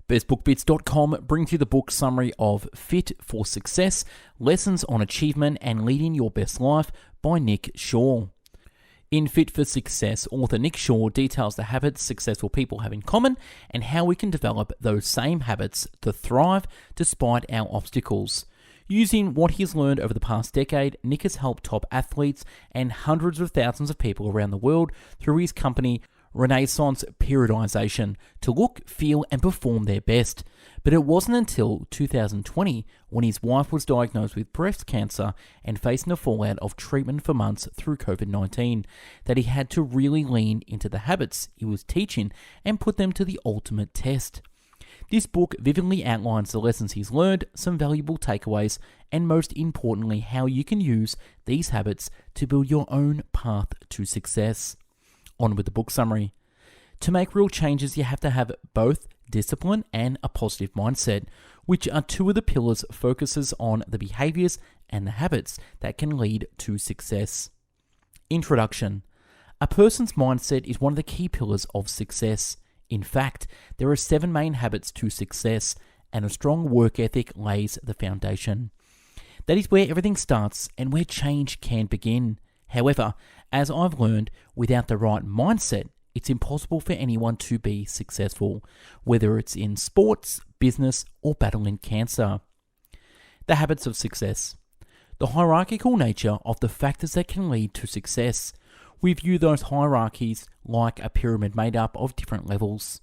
bestbookbits.com brings you the book summary of Fit for Success, Lessons on Achievement and Leading Your Best Life by Nick Shaw. In Fit for Success, author Nick Shaw details the habits successful people have in common and how we can develop those same habits to thrive despite our obstacles. Using what he's learned over the past decade, Nick has helped top athletes and hundreds of thousands of people around the world through his company Renaissance Periodization to look, feel, and perform their best. But it wasn't until 2020, when his wife was diagnosed with breast cancer and facing the fallout of treatment for months through COVID-19, that he had to really lean into the habits he was teaching and put them to the ultimate test. This book vividly outlines the lessons he's learned, some valuable takeaways, and most importantly, how you can use these habits to build your own path to success. On with the book summary. To make real changes, you have to have both discipline and a positive mindset, which are two of the pillars focuses on the behaviors and the habits that can lead to success. Introduction. A person's mindset is one of the key pillars of success. In fact, there are 7 main habits to success, and a strong work ethic lays the foundation. That is where everything starts and where change can begin. However, as I've learned, without the right mindset, it's impossible for anyone to be successful, whether it's in sports, business, or battling cancer. The habits of success. The hierarchical nature of the factors that can lead to success. We view those hierarchies like a pyramid made up of different levels.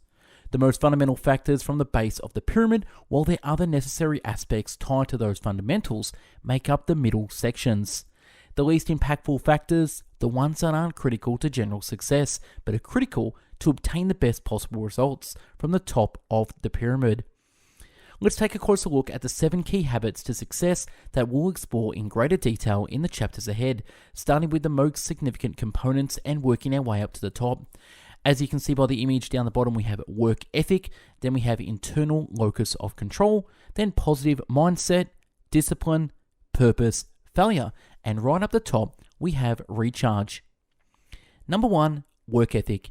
The most fundamental factors from the base of the pyramid, while the other necessary aspects tied to those fundamentals, make up the middle sections. The least impactful factors, the ones that aren't critical to general success, but are critical to obtain the best possible results from the top of the pyramid. Let's take a closer look at the 7 key habits to success that we'll explore in greater detail in the chapters ahead, starting with the most significant components and working our way up to the top. As you can see by the image down the bottom, we have work ethic, then we have internal locus of control, then positive mindset, discipline, purpose, failure, and right up the top, we have recharge. Number 1, work ethic.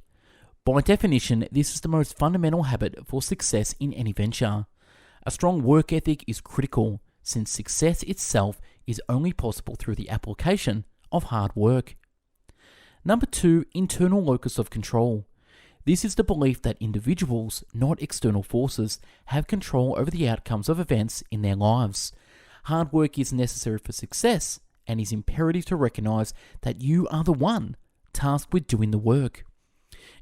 By definition, this is the most fundamental habit for success in any venture. A strong work ethic is critical, since success itself is only possible through the application of hard work. Number 2, internal locus of control. This is the belief that individuals, not external forces, have control over the outcomes of events in their lives. Hard work is necessary for success, and is imperative to recognize that you are the one tasked with doing the work.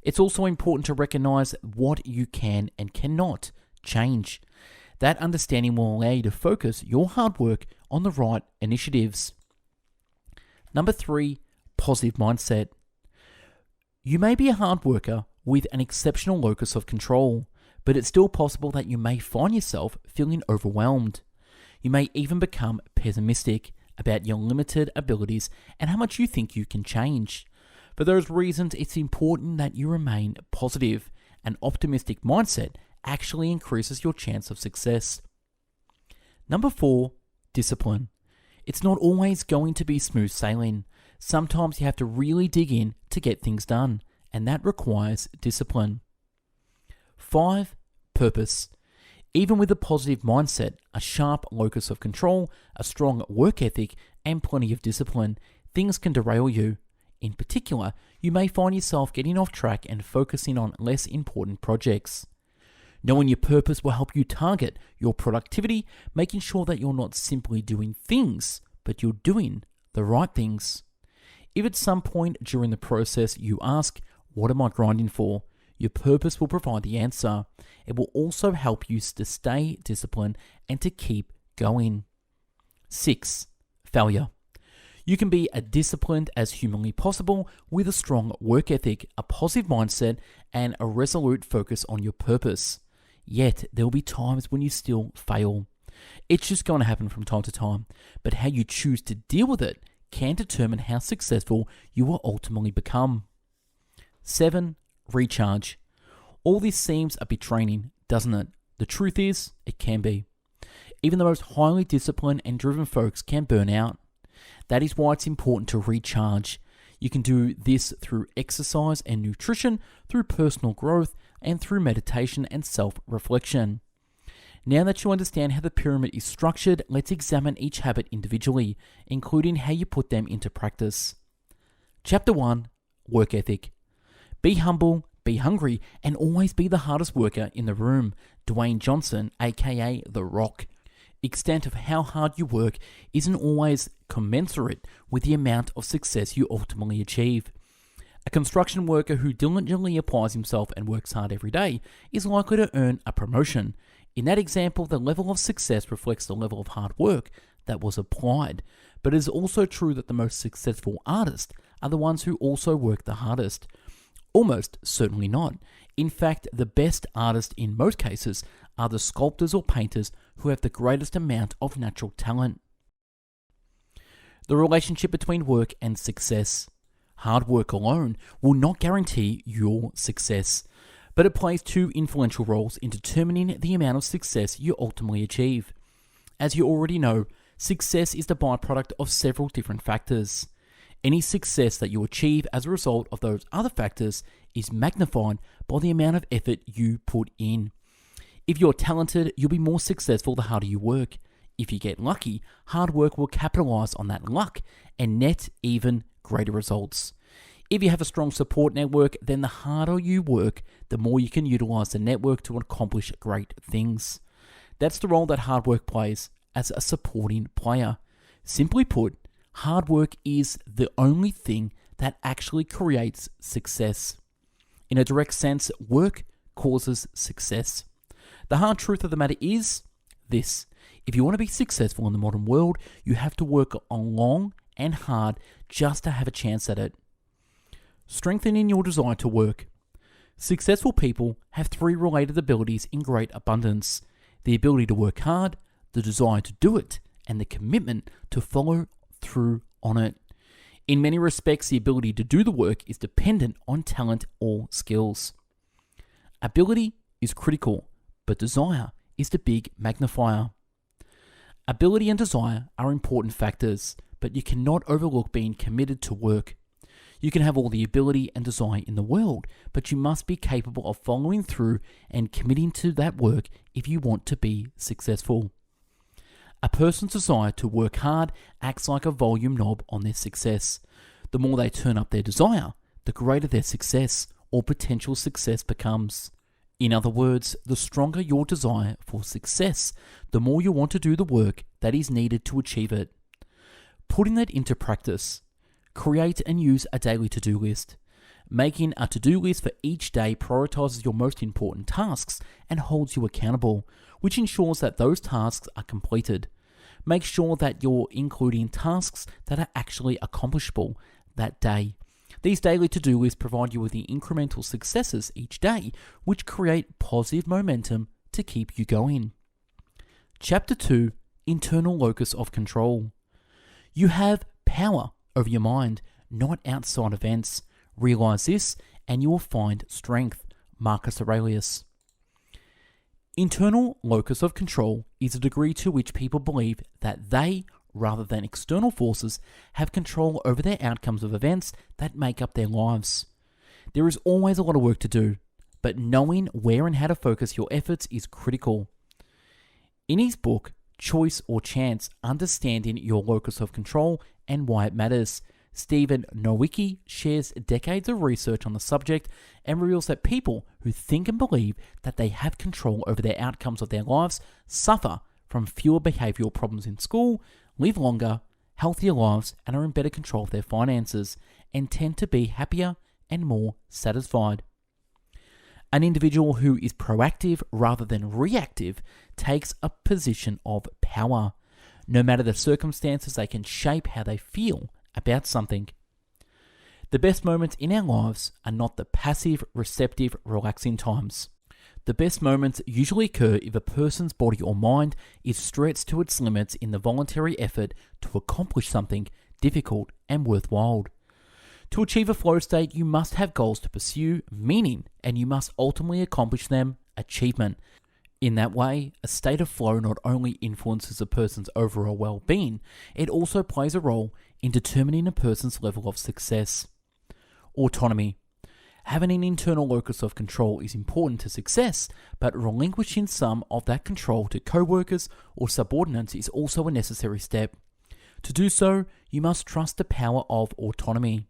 It's also important to recognize what you can and cannot change. That understanding will allow you to focus your hard work on the right initiatives. Number 3, positive mindset. You may be a hard worker with an exceptional locus of control, but it's still possible that you may find yourself feeling overwhelmed. You may even become pessimistic about your limited abilities and how much you think you can change. For those reasons, it's important that you remain positive. An optimistic mindset actually increases your chance of success. Number 4, discipline. It's not always going to be smooth sailing. Sometimes you have to really dig in to get things done, and that requires discipline. 5, purpose. Even with a positive mindset, a sharp locus of control, a strong work ethic, and plenty of discipline, things can derail you. In particular, you may find yourself getting off track and focusing on less important projects. Knowing your purpose will help you target your productivity, making sure that you're not simply doing things, but you're doing the right things. If at some point during the process you ask, "What am I grinding for?" your purpose will provide the answer. It will also help you to stay disciplined and to keep going. 6, failure. You can be as disciplined as humanly possible with a strong work ethic, a positive mindset, and a resolute focus on your purpose. Yet, there will be times when you still fail. It's just going to happen from time to time, but how you choose to deal with it can determine how successful you will ultimately become. 7, recharge. All this seems a bit draining, doesn't it? The truth is, it can be. Even the most highly disciplined and driven folks can burn out. That is why it's important to recharge. You can do this through exercise and nutrition, through personal growth, and through meditation and self-reflection. Now that you understand how the pyramid is structured, let's examine each habit individually, including how you put them into practice. Chapter 1. Work ethic. Be humble, be hungry, and always be the hardest worker in the room. Dwayne Johnson, aka The Rock. Extent of how hard you work isn't always commensurate with the amount of success you ultimately achieve. A construction worker who diligently applies himself and works hard every day is likely to earn a promotion. In that example, the level of success reflects the level of hard work that was applied, but it is also true that the most successful artists are the ones who also work the hardest. Almost certainly not. In fact, the best artists in most cases are the sculptors or painters who have the greatest amount of natural talent. The relationship between work and success. Hard work alone will not guarantee your success, but it plays two influential roles in determining the amount of success you ultimately achieve. As you already know, success is the byproduct of several different factors. Any success that you achieve as a result of those other factors is magnified by the amount of effort you put in. If you're talented, you'll be more successful the harder you work. If you get lucky, hard work will capitalize on that luck and net even greater results. If you have a strong support network, then the harder you work, the more you can utilize the network to accomplish great things. That's the role that hard work plays as a supporting player. Simply put, hard work is the only thing that actually creates success. In a direct sense, work causes success. The hard truth of the matter is this: if you want to be successful in the modern world, you have to work long and hard just to have a chance at it. Strengthening your desire to work. Successful people have three related abilities in great abundance: the ability to work hard, the desire to do it, and the commitment to follow through on it. In many respects, the ability to do the work is dependent on talent or skills. Ability is critical, but desire is the big magnifier. Ability and desire are important factors, but you cannot overlook being committed to work. You can have all the ability and desire in the world, but you must be capable of following through and committing to that work if you want to be successful. A person's desire to work hard acts like a volume knob on their success. The more they turn up their desire, the greater their success or potential success becomes. In other words, the stronger your desire for success, the more you want to do the work that is needed to achieve it. Putting that into practice. Create and use a daily to-do list. Making a to-do list for each day prioritizes your most important tasks and holds you accountable, which ensures that those tasks are completed. Make sure that you're including tasks that are actually accomplishable that day. These daily to-do lists provide you with the incremental successes each day, which create positive momentum to keep you going. Chapter 2. Internal Locus of Control. You have power over your mind, not outside events. Realize this and you will find strength. Marcus Aurelius. Internal locus of control is a degree to which people believe that they, rather than external forces, have control over their outcomes of events that make up their lives. There is always a lot of work to do, but knowing where and how to focus your efforts is critical. In his book, Choice or Chance, Understanding Your Locus of Control and Why It Matters, Stephen Nowicki shares decades of research on the subject and reveals that people who think and believe that they have control over their outcomes of their lives suffer from fewer behavioral problems in school, live longer, healthier lives, and are in better control of their finances, and tend to be happier and more satisfied. An individual who is proactive rather than reactive takes a position of power. No matter the circumstances, they can shape how they feel about something. The best moments in our lives are not the passive, receptive, relaxing times. The best moments usually occur if a person's body or mind is stretched to its limits in the voluntary effort to accomplish something difficult and worthwhile. To achieve a flow state, you must have goals to pursue, meaning, and you must ultimately accomplish them, achievement. In that way, a state of flow not only influences a person's overall well-being, it also plays a role in determining a person's level of success. Autonomy. Having an internal locus of control is important to success, but relinquishing some of that control to co-workers or subordinates is also a necessary step. To do so, you must trust the power of autonomy.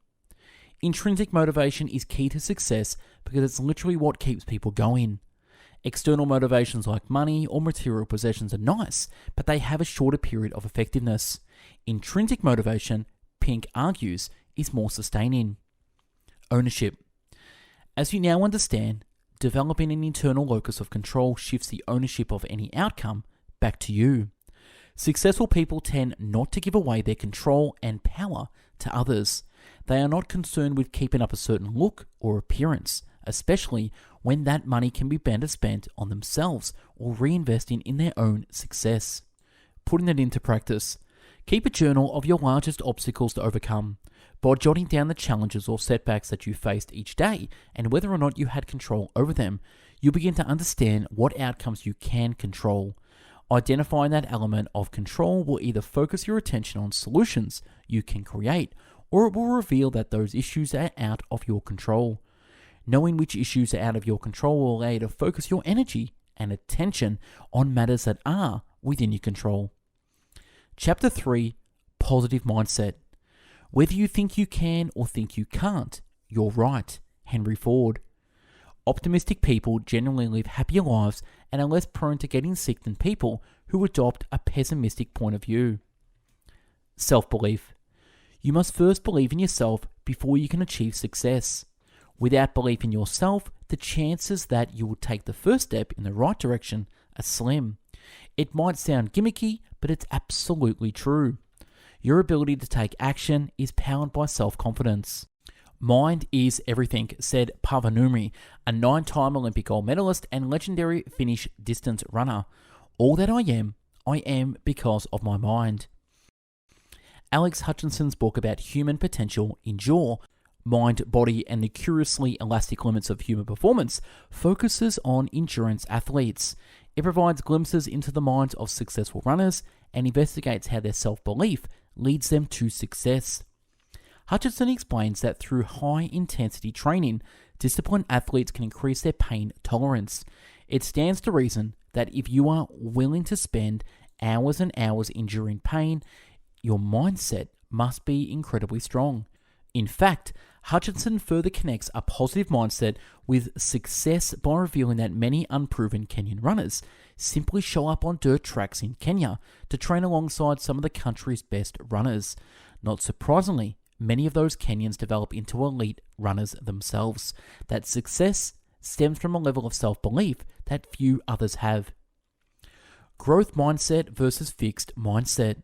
Intrinsic motivation is key to success because it's literally what keeps people going. External motivations like money or material possessions are nice, but they have a shorter period of effectiveness. Intrinsic motivation, Pink argues, is more sustaining. Ownership. As you now understand, developing an internal locus of control shifts the ownership of any outcome back to you. Successful people tend not to give away their control and power to others. They are not concerned with keeping up a certain look or appearance, especially when that money can be better spent on themselves or reinvesting in their own success. Putting it into practice. Keep a journal of your largest obstacles to overcome. By jotting down the challenges or setbacks that you faced each day and whether or not you had control over them, you'll begin to understand what outcomes you can control. Identifying that element of control will either focus your attention on solutions you can create, or it will reveal that those issues are out of your control. Knowing which issues are out of your control will allow you to focus your energy and attention on matters that are within your control. Chapter 3, Positive Mindset. Whether you think you can or think you can't, you're right. Henry Ford. Optimistic people generally live happier lives and are less prone to getting sick than people who adopt a pessimistic point of view. Self-belief. You must first believe in yourself before you can achieve success. Without belief in yourself, the chances that you will take the first step in the right direction are slim. It might sound gimmicky, but it's absolutely true. Your ability to take action is powered by self-confidence. Mind is everything, said Pavanumi, a 9-time Olympic gold medalist and legendary Finnish distance runner. All that I am because of my mind. Alex Hutchinson's book about human potential, Endure, Mind, Body, and the Curiously Elastic Limits of Human Performance, focuses on endurance athletes. It provides glimpses into the minds of successful runners and investigates how their self-belief leads them to success. Hutchinson explains that through high-intensity training, disciplined athletes can increase their pain tolerance. It stands to reason that if you are willing to spend hours and hours enduring pain, your mindset must be incredibly strong. In fact, Hutchinson further connects a positive mindset with success by revealing that many unproven Kenyan runners simply show up on dirt tracks in Kenya to train alongside some of the country's best runners. Not surprisingly, many of those Kenyans develop into elite runners themselves. That success stems from a level of self-belief that few others have. Growth mindset versus fixed mindset.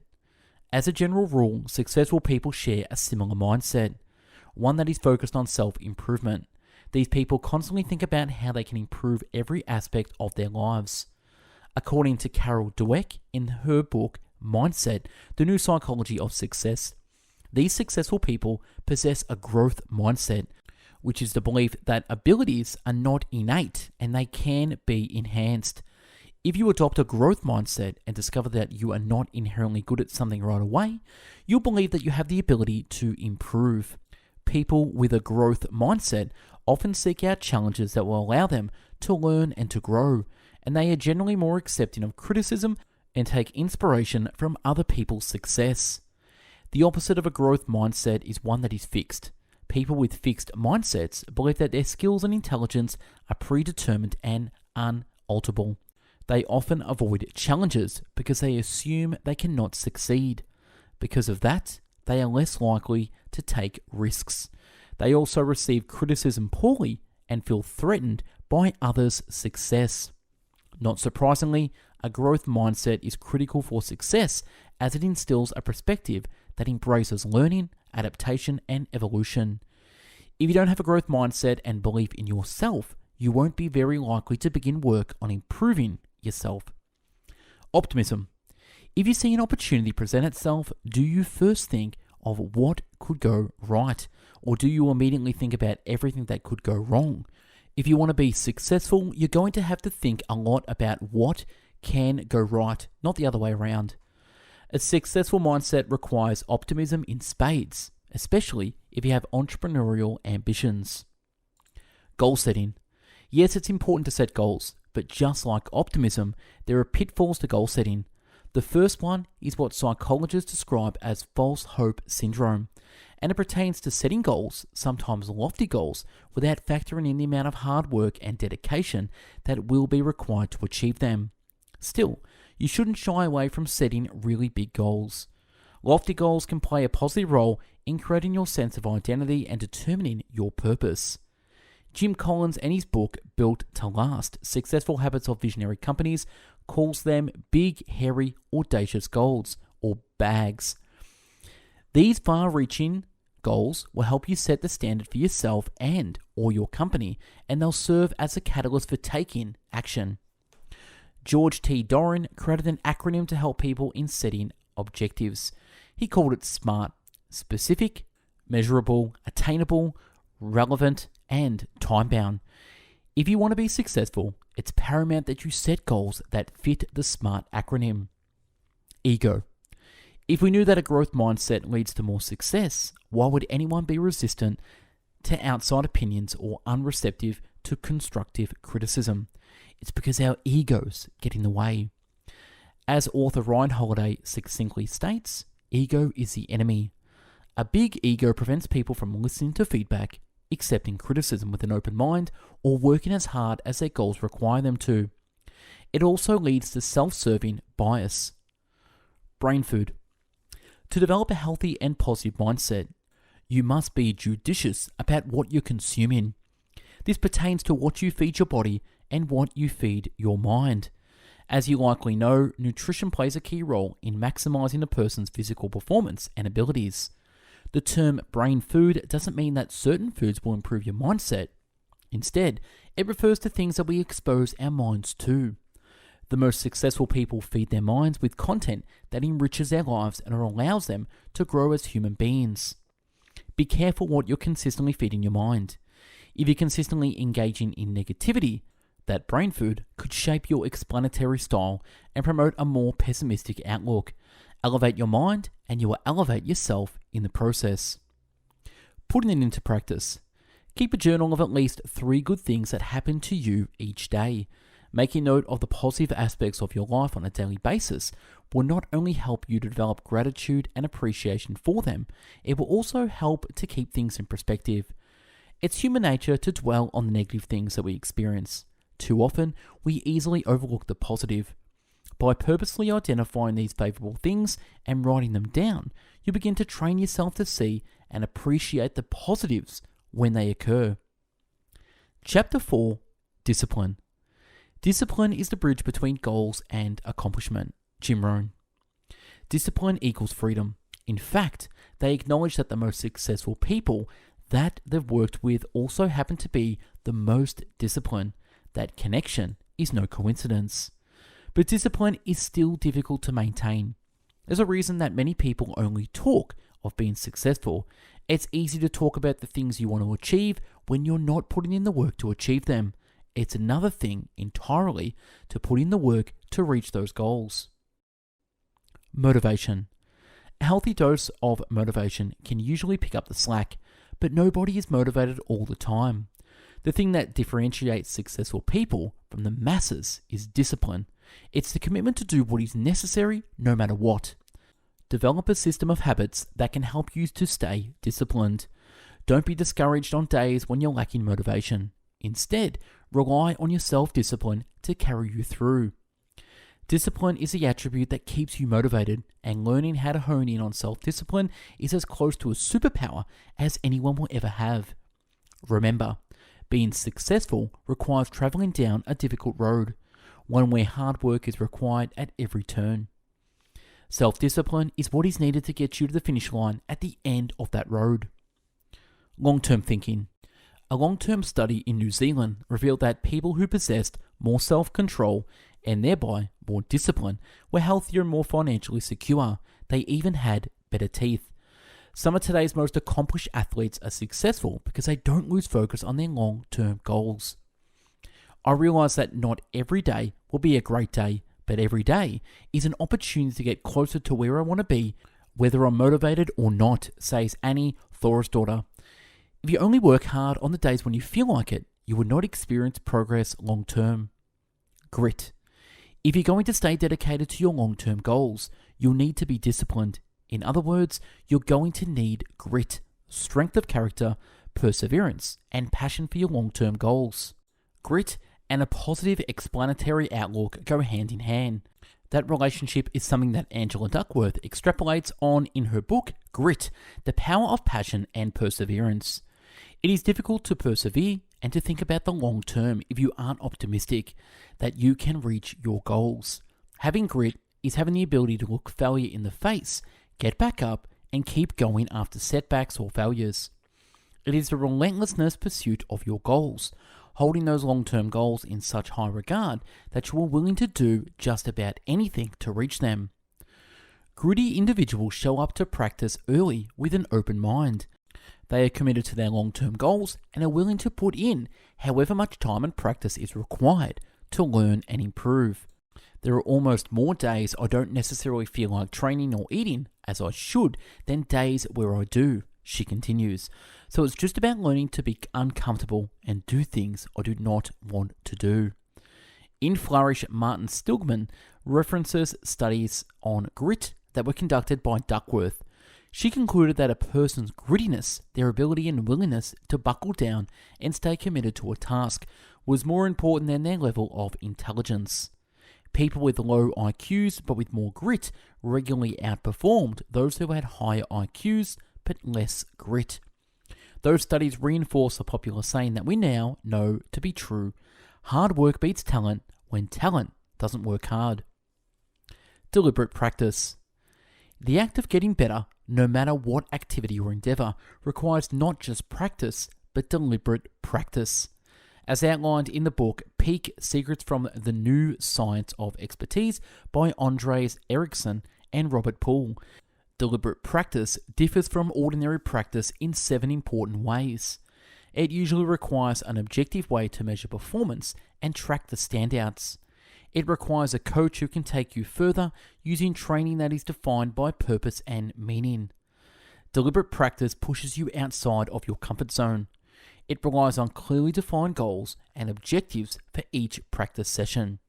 As a general rule, successful people share a similar mindset, one that is focused on self-improvement. These people constantly think about how they can improve every aspect of their lives. According to Carol Dweck in her book, Mindset, The New Psychology of Success, these successful people possess a growth mindset, which is the belief that abilities are not innate and they can be enhanced. If you adopt a growth mindset and discover that you are not inherently good at something right away, you'll believe that you have the ability to improve. People with a growth mindset often seek out challenges that will allow them to learn and to grow, and they are generally more accepting of criticism and take inspiration from other people's success. The opposite of a growth mindset is one that is fixed. People with fixed mindsets believe that their skills and intelligence are predetermined and unalterable. They often avoid challenges because they assume they cannot succeed. Because of that, they are less likely to take risks. They also receive criticism poorly and feel threatened by others' success. Not surprisingly, a growth mindset is critical for success as it instills a perspective that embraces learning, adaptation, and evolution. If you don't have a growth mindset and belief in yourself, you won't be very likely to begin work on improving yourself. Optimism. If you see an opportunity present itself, do you first think of what could go right, or do you immediately think about everything that could go wrong? If you want to be successful, you're going to have to think a lot about what can go right, not the other way around. A successful mindset requires optimism in spades, especially if you have entrepreneurial ambitions. Goal setting. Yes, it's important to set goals, but just like optimism, there are pitfalls to goal setting. The first one is what psychologists describe as false hope syndrome, and it pertains to setting goals, sometimes lofty goals, without factoring in the amount of hard work and dedication that will be required to achieve them. Still, you shouldn't shy away from setting really big goals. Lofty goals can play a positive role in creating your sense of identity and determining your purpose. Jim Collins, in his book Built to Last: Successful Habits of Visionary Companies, calls them big, hairy, audacious goals, or bags. These far-reaching goals will help you set the standard for yourself and or your company, and they'll serve as a catalyst for taking action. George T. Doran created an acronym to help people in setting objectives. He called it SMART: specific, measurable, attainable, relevant, and time-bound. If you want to be successful, it's paramount that you set goals that fit the SMART acronym. Ego. If we knew that a growth mindset leads to more success, why would anyone be resistant to outside opinions or unreceptive to constructive criticism? It's because our egos get in the way. As author Ryan Holiday succinctly states, ego is the enemy. A big ego prevents people from listening to feedback, accepting criticism with an open mind, or working as hard as their goals require them to. It also leads to self-serving bias. Brain food. To develop a healthy and positive mindset, you must be judicious about what you're consuming. This pertains to what you feed your body and what you feed your mind. As you likely know, nutrition plays a key role in maximizing a person's physical performance and abilities. The term brain food doesn't mean that certain foods will improve your mindset. Instead, it refers to things that we expose our minds to. The most successful people feed their minds with content that enriches their lives and allows them to grow as human beings. Be careful what you're consistently feeding your mind. If you're consistently engaging in negativity, that brain food could shape your explanatory style and promote a more pessimistic outlook. Elevate your mind and you will elevate yourself in the process. Putting it into practice. Keep a journal of at least 3 good things that happen to you each day. Making note of the positive aspects of your life on a daily basis will not only help you to develop gratitude and appreciation for them, it will also help to keep things in perspective. It's human nature to dwell on the negative things that we experience. Too often, we easily overlook the positive. By purposely identifying these favorable things and writing them down, you begin to train yourself to see and appreciate the positives when they occur. Chapter 4. Discipline. Discipline is the bridge between goals and accomplishment. Jim Rohn. Discipline equals freedom. In fact, they acknowledge that the most successful people that they've worked with also happen to be the most disciplined. That connection is no coincidence. But discipline is still difficult to maintain. There's a reason that many people only talk of being successful. It's easy to talk about the things you want to achieve when you're not putting in the work to achieve them. It's another thing entirely to put in the work to reach those goals. Motivation. A healthy dose of motivation can usually pick up the slack, but nobody is motivated all the time. The thing that differentiates successful people from the masses is discipline. It's the commitment to do what is necessary no matter what. Develop a system of habits that can help you to stay disciplined. Don't be discouraged on days when you're lacking motivation. Instead, rely on your self-discipline to carry you through. Discipline is the attribute that keeps you motivated, and learning how to hone in on self-discipline is as close to a superpower as anyone will ever have. Remember, being successful requires traveling down a difficult road, one where hard work is required at every turn. Self-discipline is what is needed to get you to the finish line at the end of that road. Long-term thinking. A long-term study in New Zealand revealed that people who possessed more self-control and thereby more discipline were healthier and more financially secure. They even had better teeth. Some of today's most accomplished athletes are successful because they don't lose focus on their long-term goals. I realize that not every day will be a great day, but every day is an opportunity to get closer to where I want to be, whether I'm motivated or not, says Annie, Thor's daughter. If you only work hard on the days when you feel like it, you will not experience progress long term. Grit. If you're going to stay dedicated to your long-term goals, you'll need to be disciplined. In other words, you're going to need grit, strength of character, perseverance, and passion for your long-term goals. Grit and a positive explanatory outlook go hand in hand. That relationship is something that Angela Duckworth extrapolates on in her book, Grit, The Power of Passion and Perseverance. It is difficult to persevere and to think about the long term if you aren't optimistic that you can reach your goals. Having grit is having the ability to look failure in the face, get back up, and keep going after setbacks or failures. It is the relentlessness pursuit of your goals, holding those long-term goals in such high regard that you are willing to do just about anything to reach them. Gritty individuals show up to practice early with an open mind. They are committed to their long-term goals and are willing to put in however much time and practice is required to learn and improve. There are almost more days I don't necessarily feel like training or eating as I should than days where I do, she continues. So it's just about learning to be uncomfortable and do things I do not want to do. In Flourish, Martin Stilgman references studies on grit that were conducted by Duckworth. She concluded that a person's grittiness, their ability and willingness to buckle down and stay committed to a task, was more important than their level of intelligence. People with low IQs but with more grit regularly outperformed those who had higher IQs but less grit. Those studies reinforce the popular saying that we now know to be true: hard work beats talent when talent doesn't work hard. Deliberate practice. The act of getting better, no matter what activity or endeavor, requires not just practice, but deliberate practice. As outlined in the book Peak Secrets from the New Science of Expertise by Andres Eriksson and Robert Poole, deliberate practice differs from ordinary practice in 7 important ways. It usually requires an objective way to measure performance and track the standouts. It requires a coach who can take you further using training that is defined by purpose and meaning. Deliberate practice pushes you outside of your comfort zone. It relies on clearly defined goals and objectives for each practice session.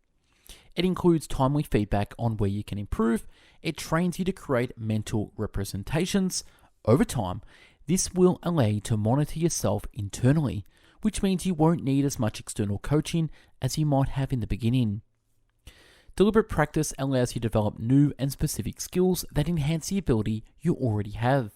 It includes timely feedback on where you can improve. It trains you to create mental representations. Over time, this will allow you to monitor yourself internally, which means you won't need as much external coaching as you might have in the beginning. Deliberate practice allows you to develop new and specific skills that enhance the ability you already have.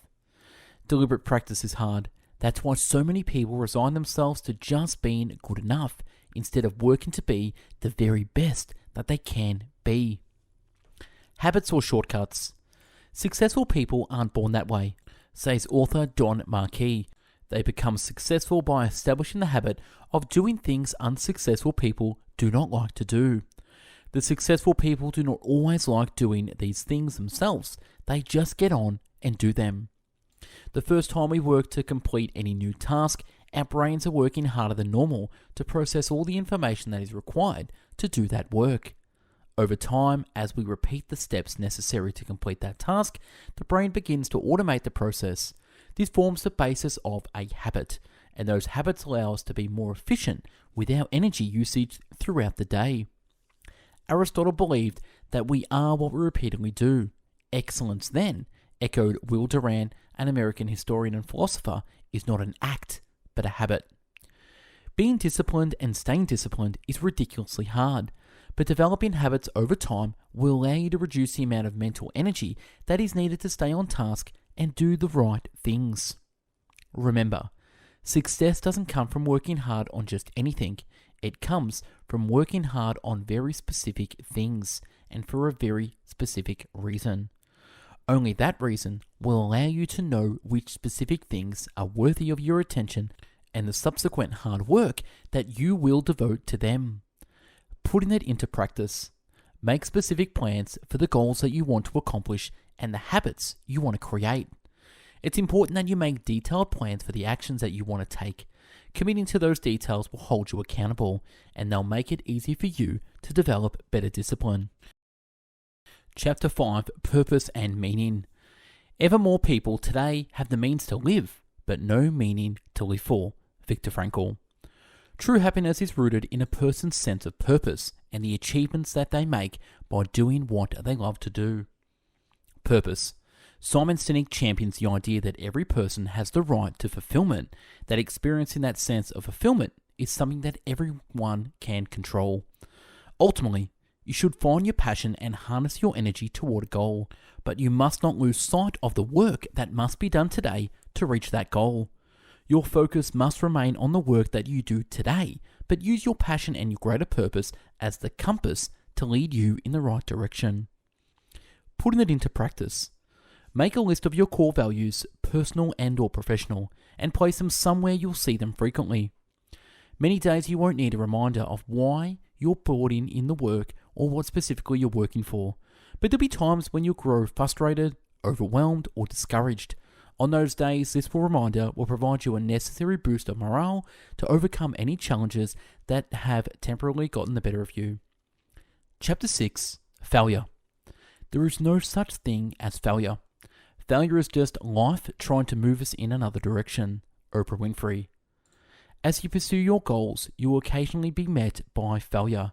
Deliberate practice is hard. That's why so many people resign themselves to just being good enough instead of working to be the very best that they can be. Habits or shortcuts. Successful people aren't born that way, says author Don Marquis. They become successful by establishing the habit of doing things unsuccessful people do not like to do. The successful people do not always like doing these things themselves. They just get on and do them. The first time we work to complete any new task, our brains are working harder than normal to process all the information that is required to do that work. Over time, as we repeat the steps necessary to complete that task, the brain begins to automate the process. This forms the basis of a habit, and those habits allow us to be more efficient with our energy usage throughout the day. Aristotle believed that we are what we repeatedly do. Excellence, then, echoed Will Durant, an American historian and philosopher, is not an act, but a habit. Being disciplined and staying disciplined is ridiculously hard, but developing habits over time will allow you to reduce the amount of mental energy that is needed to stay on task and do the right things. Remember, success doesn't come from working hard on just anything. It comes from working hard on very specific things and for a very specific reason. Only that reason will allow you to know which specific things are worthy of your attention and the subsequent hard work that you will devote to them. Putting it into practice. Make specific plans for the goals that you want to accomplish and the habits you want to create. It's important that you make detailed plans for the actions that you want to take. Committing to those details will hold you accountable, and they'll make it easy for you to develop better discipline. Chapter 5, Purpose and Meaning. Ever more people today have the means to live, but no meaning to live for. Viktor Frankl. True happiness is rooted in a person's sense of purpose and the achievements that they make by doing what they love to do. Purpose. Simon Sinek champions the idea that every person has the right to fulfillment, that experiencing that sense of fulfillment is something that everyone can control. Ultimately, you should find your passion and harness your energy toward a goal, but you must not lose sight of the work that must be done today to reach that goal. Your focus must remain on the work that you do today, but use your passion and your greater purpose as the compass to lead you in the right direction. Putting it into practice. Make a list of your core values, personal and or professional, and place them somewhere you'll see them frequently. Many days you won't need a reminder of why you're brought in the work or what specifically you're working for, but there'll be times when you'll grow frustrated, overwhelmed, or discouraged. On those days, this reminder will provide you a necessary boost of morale to overcome any challenges that have temporarily gotten the better of you. Chapter 6. Failure. There is no such thing as failure. Failure is just life trying to move us in another direction. Oprah Winfrey. As you pursue your goals, you will occasionally be met by failure.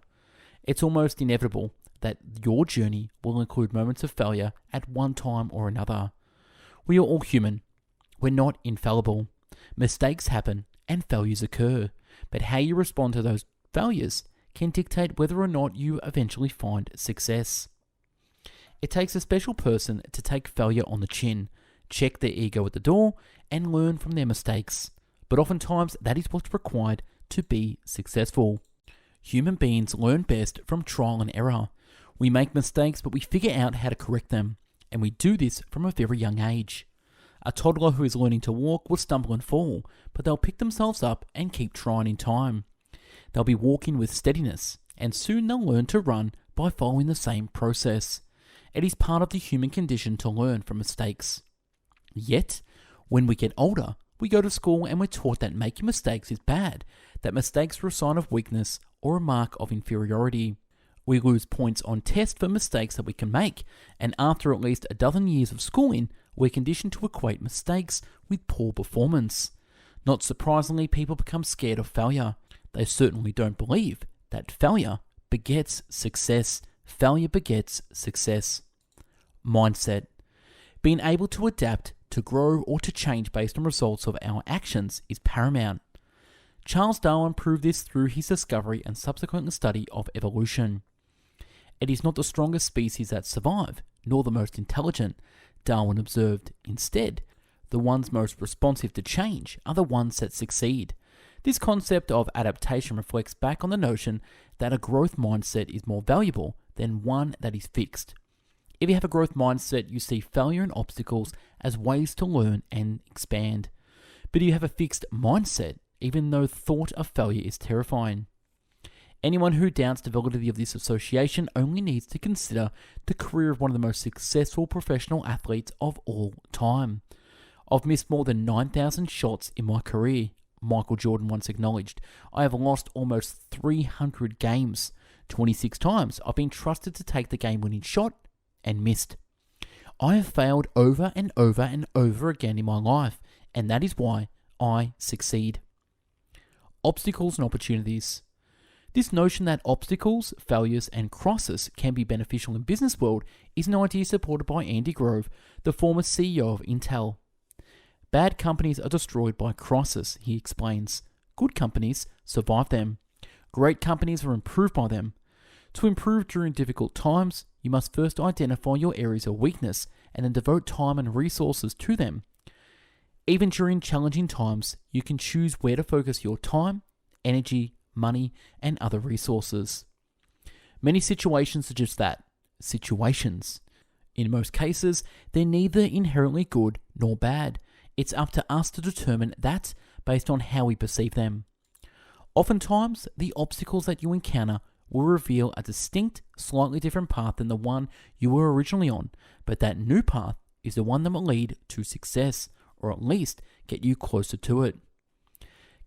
It's almost inevitable that your journey will include moments of failure at one time or another. We are all human. We're not infallible. Mistakes happen and failures occur, but how you respond to those failures can dictate whether or not you eventually find success. It takes a special person to take failure on the chin, check their ego at the door, and learn from their mistakes. But oftentimes that is what's required to be successful. Human beings learn best from trial and error. We make mistakes, but we figure out how to correct them, and we do this from a very young age. A toddler who is learning to walk will stumble and fall, but they'll pick themselves up and keep trying in time. They'll be walking with steadiness, and soon they'll learn to run by following the same process. It is part of the human condition to learn from mistakes. Yet, when we get older, we go to school and we're taught that making mistakes is bad, that mistakes are a sign of weakness or a mark of inferiority. We lose points on tests for mistakes that we can make, and after at least a dozen years of schooling, we're conditioned to equate mistakes with poor performance. Not surprisingly, people become scared of failure. They certainly don't believe that failure begets success. Failure begets success. Mindset. Being able to adapt, to grow, or to change based on results of our actions is paramount. Charles Darwin proved this through his discovery and subsequent study of evolution. It is not the strongest species that survive, nor the most intelligent, Darwin observed. Instead, the ones most responsive to change are the ones that succeed. This concept of adaptation reflects back on the notion that a growth mindset is more valuable than one that is fixed. If you have a growth mindset, you see failure and obstacles as ways to learn and expand. But if you have a fixed mindset, even though thought of failure is terrifying. Anyone who doubts the validity of this association only needs to consider the career of one of the most successful professional athletes of all time. I've missed more than 9,000 shots in my career, Michael Jordan once acknowledged. I have lost almost 300 games. 26 times I've been trusted to take the game-winning shot and missed. I have failed over and over and over again in my life, and that is why I succeed. Obstacles and opportunities. This notion that obstacles, failures, and crisis can be beneficial in business world is an idea supported by Andy Grove, the former CEO of Intel. Bad companies are destroyed by crisis, he explains. Good companies survive them. Great companies are improved by them. To improve during difficult times, you must first identify your areas of weakness and then devote time and resources to them. Even during challenging times, you can choose where to focus your time, energy, money, and other resources. Many situations are just that, situations. In most cases, they're neither inherently good nor bad. It's up to us to determine that based on how we perceive them. Oftentimes, the obstacles that you encounter will reveal a distinct, slightly different path than the one you were originally on, but that new path is the one that will lead to success, or at least get you closer to it.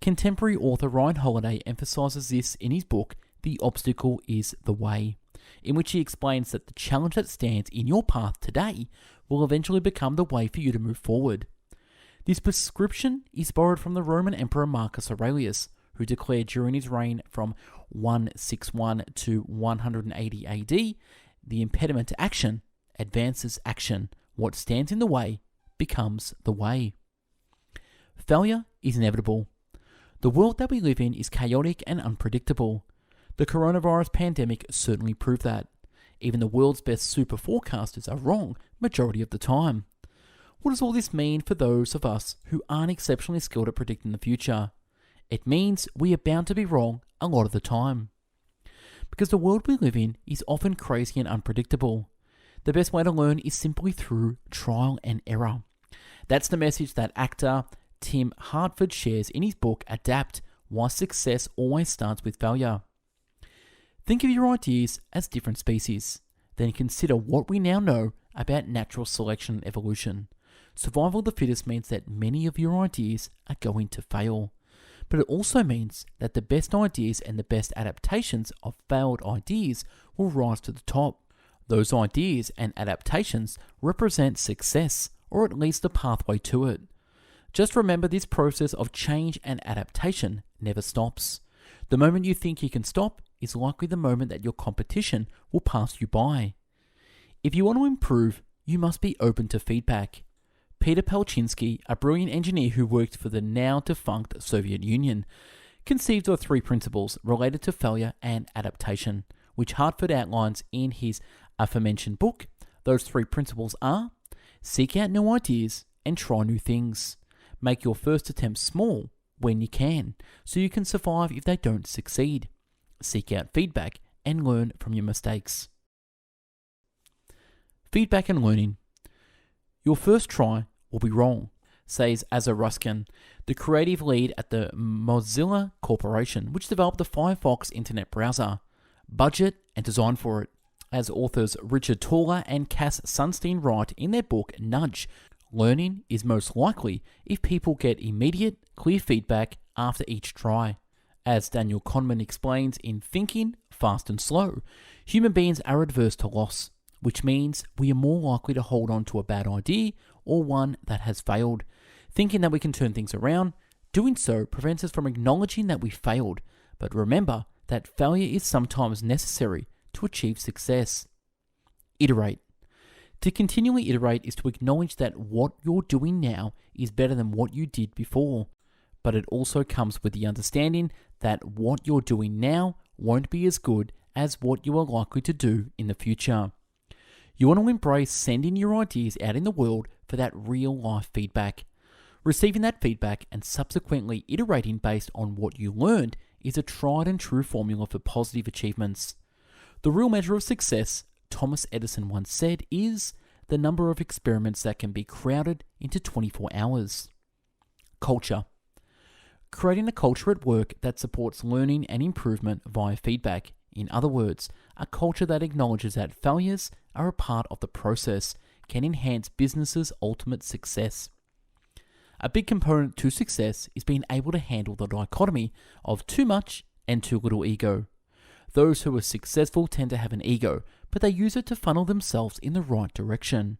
Contemporary author Ryan Holiday emphasizes this in his book, The Obstacle is the Way, in which he explains that the challenge that stands in your path today will eventually become the way for you to move forward. This prescription is borrowed from the Roman Emperor Marcus Aurelius, who declared during his reign from 161 to 180 AD, the impediment to action advances action. What stands in the way becomes the way. Failure is inevitable. The world that we live in is chaotic and unpredictable. The coronavirus pandemic certainly proved that. Even the world's best super forecasters are wrong majority of the time. What does all this mean for those of us who aren't exceptionally skilled at predicting the future? It means we are bound to be wrong a lot of the time. Because the world we live in is often crazy and unpredictable. The best way to learn is simply through trial and error. That's the message that actor Tim Hartford shares in his book Adapt: Why Success Always Starts with Failure. Think of your ideas as different species. Then consider what we now know about natural selection and evolution. Survival of the fittest means that many of your ideas are going to fail. But it also means that the best ideas and the best adaptations of failed ideas will rise to the top. Those ideas and adaptations represent success, or at least the pathway to it. Just remember, this process of change and adaptation never stops. The moment you think you can stop is likely the moment that your competition will pass you by. If you want to improve, you must be open to feedback. Peter Palczynski, a brilliant engineer who worked for the now defunct Soviet Union, conceived of 3 principles related to failure and adaptation, which Hartford outlines in his aforementioned book. Those 3 principles are: seek out new ideas and try new things. Make your first attempt small when you can, so you can survive if they don't succeed. Seek out feedback and learn from your mistakes. Feedback and learning. Your first try will be wrong, says Asa Ruskin, the creative lead at the Mozilla Corporation, which developed the Firefox internet browser. Budget and design for it. As authors Richard Thaler and Cass Sunstein write in their book Nudge, learning is most likely if people get immediate, clear feedback after each try. As Daniel Kahneman explains in Thinking, Fast and Slow, human beings are adverse to loss, which means we are more likely to hold on to a bad idea or one that has failed, thinking that we can turn things around. Doing so prevents us from acknowledging that we failed, but remember that failure is sometimes necessary to achieve success. Iterate. To continually iterate is to acknowledge that what you're doing now is better than what you did before, but it also comes with the understanding that what you're doing now won't be as good as what you are likely to do in the future. You want to embrace sending your ideas out in the world for that real-life feedback. Receiving that feedback and subsequently iterating based on what you learned is a tried and true formula for positive achievements. The real measure of success, Thomas Edison once said, is the number of experiments that can be crowded into 24 hours. Culture. Creating a culture at work that supports learning and improvement via feedback. In other words, a culture that acknowledges that failures are a part of the process can enhance business's ultimate success. A big component to success is being able to handle the dichotomy of too much and too little ego. Those who are successful tend to have an ego, but they use it to funnel themselves in the right direction.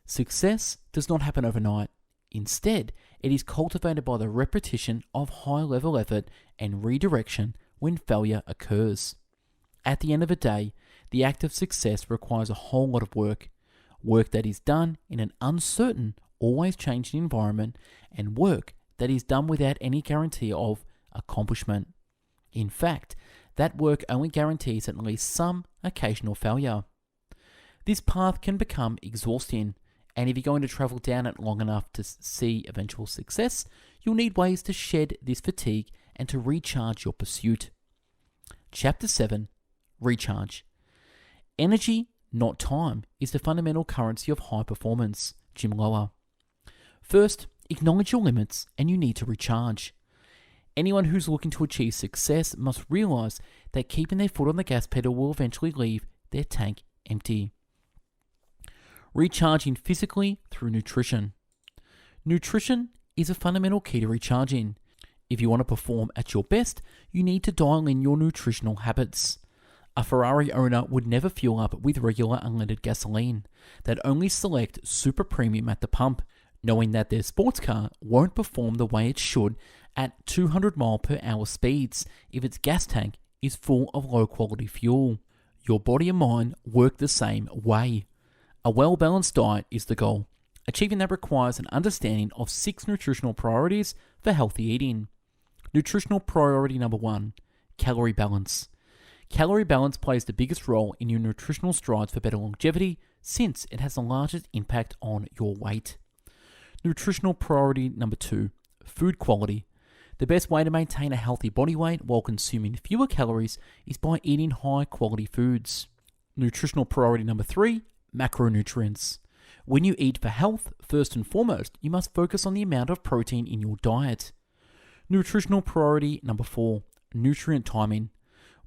Success does not happen overnight. Instead, it is cultivated by the repetition of high-level effort and redirection when failure occurs. At the end of the day, the act of success requires a whole lot of work that is done in an uncertain, always changing environment, and work that is done without any guarantee of accomplishment. In fact, that work only guarantees at least some occasional failure. This path can become exhausting, and if you're going to travel down it long enough to see eventual success, you'll need ways to shed this fatigue and to recharge your pursuit. Chapter 7. Recharge. Energy, not time, is the fundamental currency of high performance. Jim Lower. First, acknowledge your limits and you need to recharge. Anyone who's looking to achieve success must realize that keeping their foot on the gas pedal will eventually leave their tank empty. Recharging physically through nutrition. Nutrition is a fundamental key to recharging. If you want to perform at your best, you need to dial in your nutritional habits. A Ferrari owner would never fuel up with regular unleaded gasoline. They'd only select super premium at the pump, knowing that their sports car won't perform the way it should at 200 mile per hour speeds if its gas tank is full of low quality fuel. Your body and mind work the same way. A well-balanced diet is the goal. Achieving that requires an understanding of 6 nutritional priorities for healthy eating. Nutritional priority number 1, calorie balance. Calorie balance plays the biggest role in your nutritional strides for better longevity since it has the largest impact on your weight. Nutritional priority number 2, food quality. The best way to maintain a healthy body weight while consuming fewer calories is by eating high quality foods. Nutritional priority number 3, macronutrients. When you eat for health, first and foremost, you must focus on the amount of protein in your diet. Nutritional priority number 4, nutrient timing.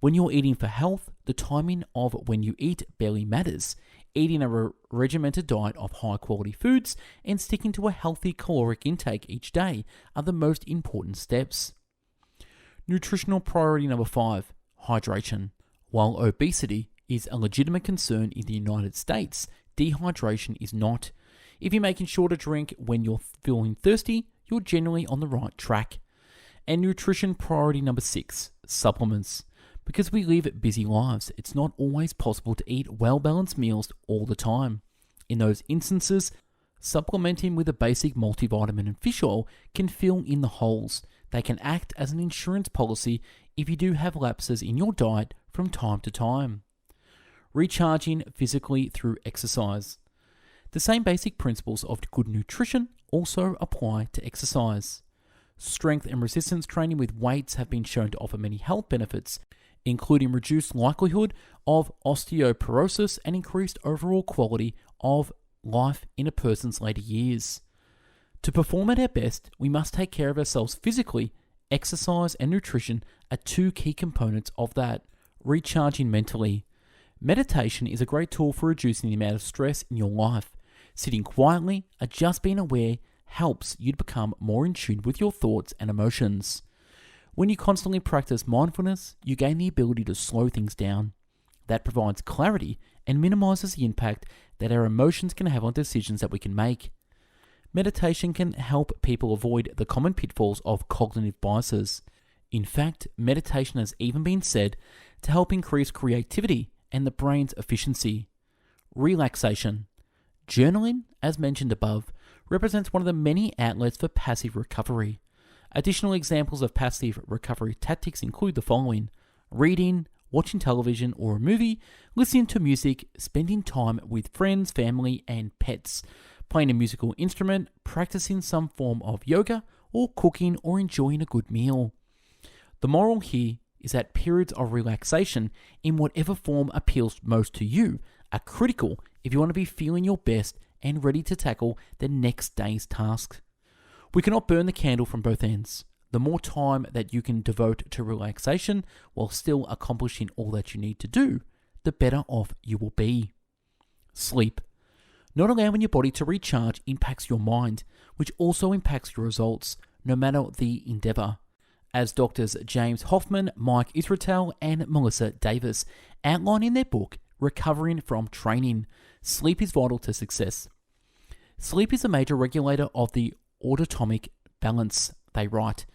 When you're eating for health, the timing of when you eat barely matters. Eating a regimented diet of high quality foods and sticking to a healthy caloric intake each day are the most important steps. Nutritional priority number 5, hydration. While obesity is a legitimate concern in the United States, dehydration is not. If you're making sure to drink when you're feeling thirsty, you're generally on the right track. And nutrition priority number 6, supplements. Because we live busy lives, it's not always possible to eat well-balanced meals all the time. In those instances, supplementing with a basic multivitamin and fish oil can fill in the holes. They can act as an insurance policy if you do have lapses in your diet from time to time. Recharging physically through exercise. The same basic principles of good nutrition also apply to exercise. Strength and resistance training with weights have been shown to offer many health benefits, including reduced likelihood of osteoporosis and increased overall quality of life in a person's later years. To perform at our best, we must take care of ourselves physically. Exercise and nutrition are 2 key components of that. Recharging mentally. Meditation is a great tool for reducing the amount of stress in your life. Sitting quietly or just being aware helps you to become more in tune with your thoughts and emotions. When you constantly practice mindfulness, you gain the ability to slow things down. That provides clarity and minimizes the impact that our emotions can have on decisions that we can make. Meditation can help people avoid the common pitfalls of cognitive biases. In fact, meditation has even been said to help increase creativity and the brain's efficiency. Relaxation. Journaling, as mentioned above, represents one of the many outlets for passive recovery. Additional examples of passive recovery tactics include the following: reading, watching television or a movie, listening to music, spending time with friends, family, and pets, playing a musical instrument, practicing some form of yoga, or cooking or enjoying a good meal. The moral here is that periods of relaxation, in whatever form appeals most to you, are critical if you want to be feeling your best and ready to tackle the next day's tasks. We cannot burn the candle from both ends. The more time that you can devote to relaxation while still accomplishing all that you need to do, the better off you will be. Sleep. Not allowing your body to recharge impacts your mind, which also impacts your results, no matter the endeavor. As Doctors James Hoffman, Mike Iterate, and Melissa Davis outline in their book, Recovering from Training, sleep is vital to success. Sleep is a major regulator of the autonomic balance, they write.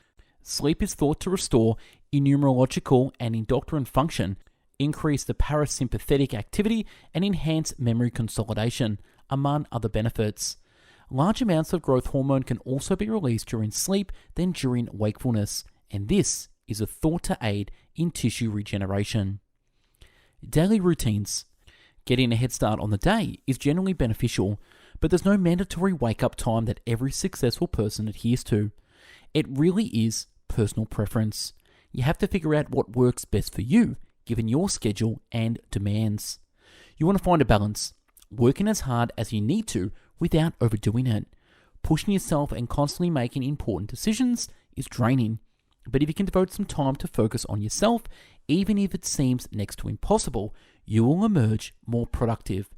Sleep is thought to restore immunological and endocrine function, increase the parasympathetic activity, and enhance memory consolidation, among other benefits. Large amounts of growth hormone can also be released during sleep than during wakefulness, and this is thought to aid in tissue regeneration. Daily routines. Getting a head start on the day is generally beneficial, but there's no mandatory wake-up time that every successful person adheres to. It really is personal preference. You have to figure out what works best for you, given your schedule and demands. You want to find a balance, working as hard as you need to without overdoing it. Pushing yourself and constantly making important decisions is draining. But if you can devote some time to focus on yourself, even if it seems next to impossible, you will emerge more productive.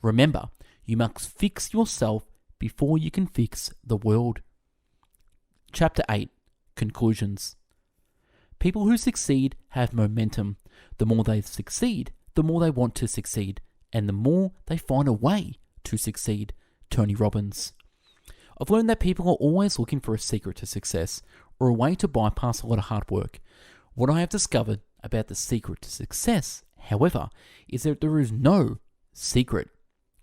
Remember, you must fix yourself before you can fix the world. Chapter 8. Conclusions. People who succeed have momentum. The more they succeed, the more they want to succeed, and the more they find a way to succeed. Tony Robbins. I've learned that people are always looking for a secret to success or a way to bypass a lot of hard work. What I have discovered about the secret to success, however, is that there is no secret.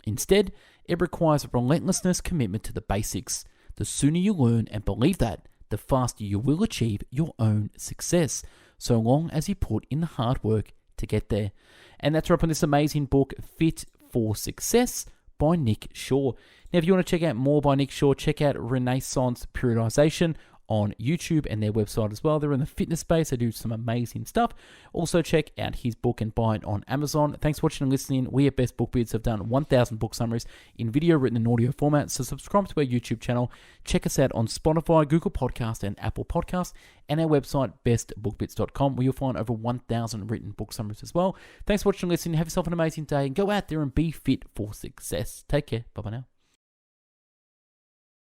Instead, it requires a relentlessness commitment to the basics. The sooner you learn and believe that, the faster you will achieve your own success, so long as you put in the hard work to get there. And that's right on this amazing book, Fit for Success, by Nick Shaw. Now, if you want to check out more by Nick Shaw, check out Renaissance Periodization on YouTube and their website as well. They're in the fitness space. They do some amazing stuff. Also, check out his book and buy it on Amazon. Thanks for watching and listening. We at Best Book Bits have done 1,000 book summaries in video, written, and audio format. So subscribe to our YouTube channel. Check us out on Spotify, Google Podcast, and Apple Podcasts, and our website, bestbookbits.com, where you'll find over 1,000 written book summaries as well. Thanks for watching and listening. Have yourself an amazing day, and go out there and be fit for success. Take care. Bye-bye now.